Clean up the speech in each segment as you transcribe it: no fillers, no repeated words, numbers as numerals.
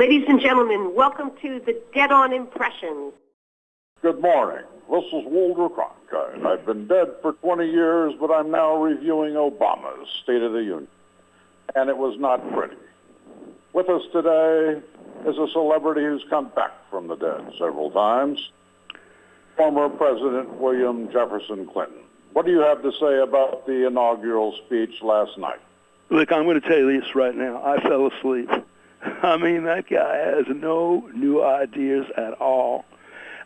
Ladies and gentlemen, welcome to the Dead On Impressions. Good morning. This is Walter Cronkite. I've been dead for 20 years, but I'm now reviewing Obama's State of the Union. And it was not pretty. With us today is a celebrity who's come back from the dead several times, former President William Jefferson Clinton. What do you have to say about the inaugural speech last night? Look, I'm going to tell you this right now. I fell asleep. I mean, that guy has no new ideas at all.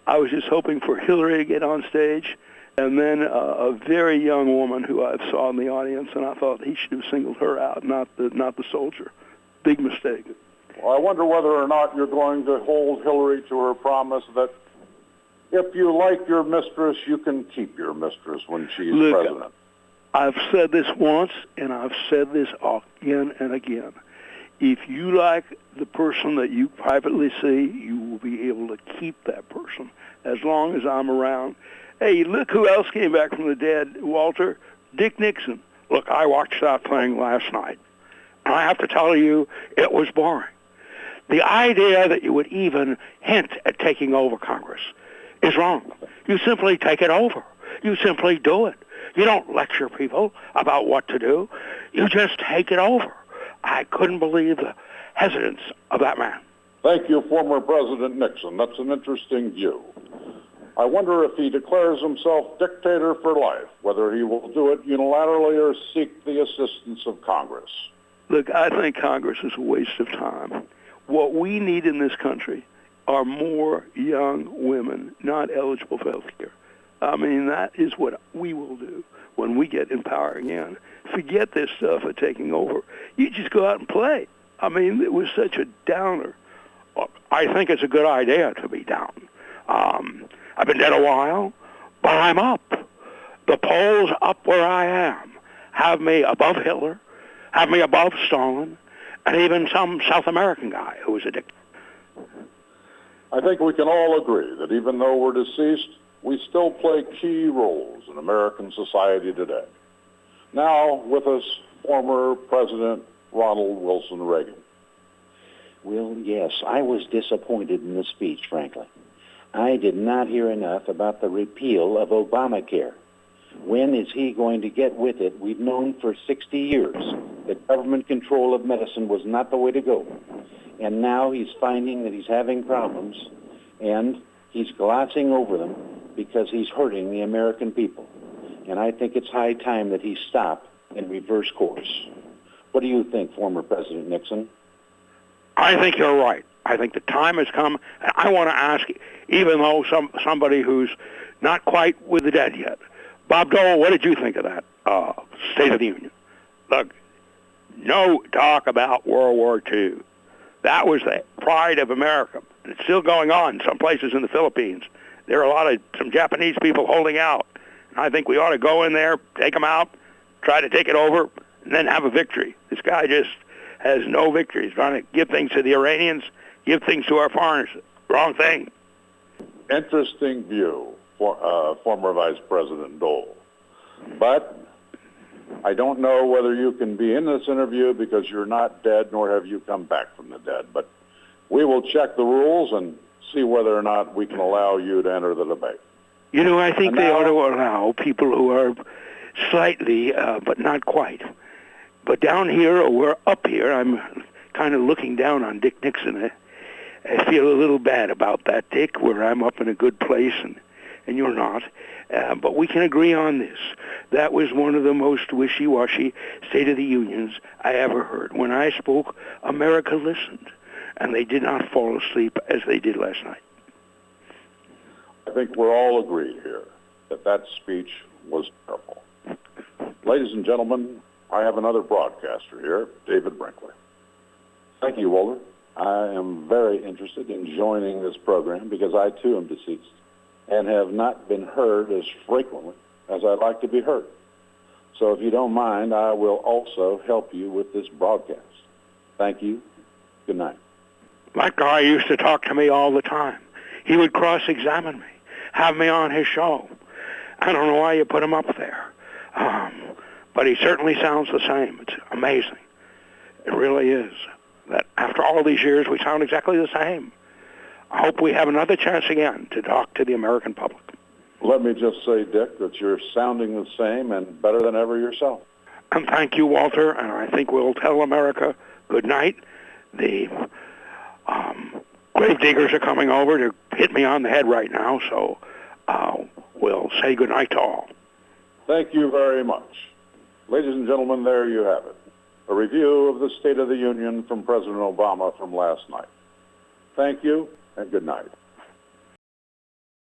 I was just hoping for Hillary to get on stage, and then a very young woman who I saw in the audience, and I thought he should have singled her out, not the soldier. Big mistake. Well, I wonder whether or not you're going to hold Hillary to her promise that if you like your mistress, you can keep your mistress when she's president. I've said this once, and I've said this again and again. If you like the person that you privately see, you will be able to keep that person as long as I'm around. Hey, look who else came back from the dead, Walter. Dick Nixon. Look, I watched that thing last night, and I have to tell you, it was boring. The idea that you would even hint at taking over Congress is wrong. You simply take it over. You simply do it. You don't lecture people about what to do. You just take it over. I couldn't believe the hesitance of that man. Thank you, former President Nixon. That's an interesting view. I wonder if he declares himself dictator for life, whether he will do it unilaterally or seek the assistance of Congress. Look, I think Congress is a waste of time. What we need in this country are more young women not eligible for health care. I mean, that is what we will do when we get in power again. Forget this stuff of taking over. You just go out and play. I mean, it was such a downer. I think it's a good idea to be down. I've been dead a while, but I'm up. The polls up where I am have me above Hitler, have me above Stalin, and even some South American guy who was a dictator. I think we can all agree that even though we're deceased, we still play key roles in American society today. Now with us, former President Ronald Wilson Reagan. Well, yes, I was disappointed in the speech, frankly. I did not hear enough about the repeal of Obamacare. When is he going to get with it? We've known for 60 years that government control of medicine was not the way to go. And now he's finding that he's having problems, and he's glossing over them because he's hurting the American people. And I think it's high time that he stop and reverse course. What do you think, former President Nixon? I think you're right. I think the time has come. And I want to ask, even though somebody who's not quite with the dead yet, Bob Dole, what did you think of that State of the Union? Look, no talk about World War II. That was the pride of America. And it's still going on in some places in the Philippines. There are some Japanese people holding out. And I think we ought to go in there, take them out, try to take it over, and then have a victory. This guy just has no victory. He's trying to give things to the Iranians, give things to our foreigners. Wrong thing. Interesting view, former Vice President Dole. But I don't know whether you can be in this interview because you're not dead, nor have you come back from the dead. But we will check the rules and see whether or not we can allow you to enter the debate. You know, I think they ought to allow people who are slightly, but not quite. But down here, or we're up here, I'm kind of looking down on Dick Nixon. I feel a little bad about that, Dick, where I'm up in a good place and you're not. But we can agree on this. That was one of the most wishy-washy State of the Unions I ever heard. When I spoke, America listened, and they did not fall asleep as they did last night. I think we're all agreed here that speech was terrible. Ladies and gentlemen, I have another broadcaster here, David Brinkley. Thank you, Walter. I am very interested in joining this program because I, too, am deceased and have not been heard as frequently as I'd like to be heard. So if you don't mind, I will also help you with this broadcast. Thank you. Good night. That guy used to talk to me all the time. He would cross-examine me, have me on his show. I don't know why you put him up there. But he certainly sounds the same. It's amazing. It really is. that after all these years we sound exactly the same. I hope we have another chance again to talk to the American public. Let me just say, Dick, that you're sounding the same and better than ever yourself. And thank you, Walter, and I think we'll tell America good night. The grave diggers are coming over to hit me on the head right now, so we'll say good night to all. Thank you very much. Ladies and gentlemen, there you have it. A review of the State of the Union from President Obama from last night. Thank you and good night.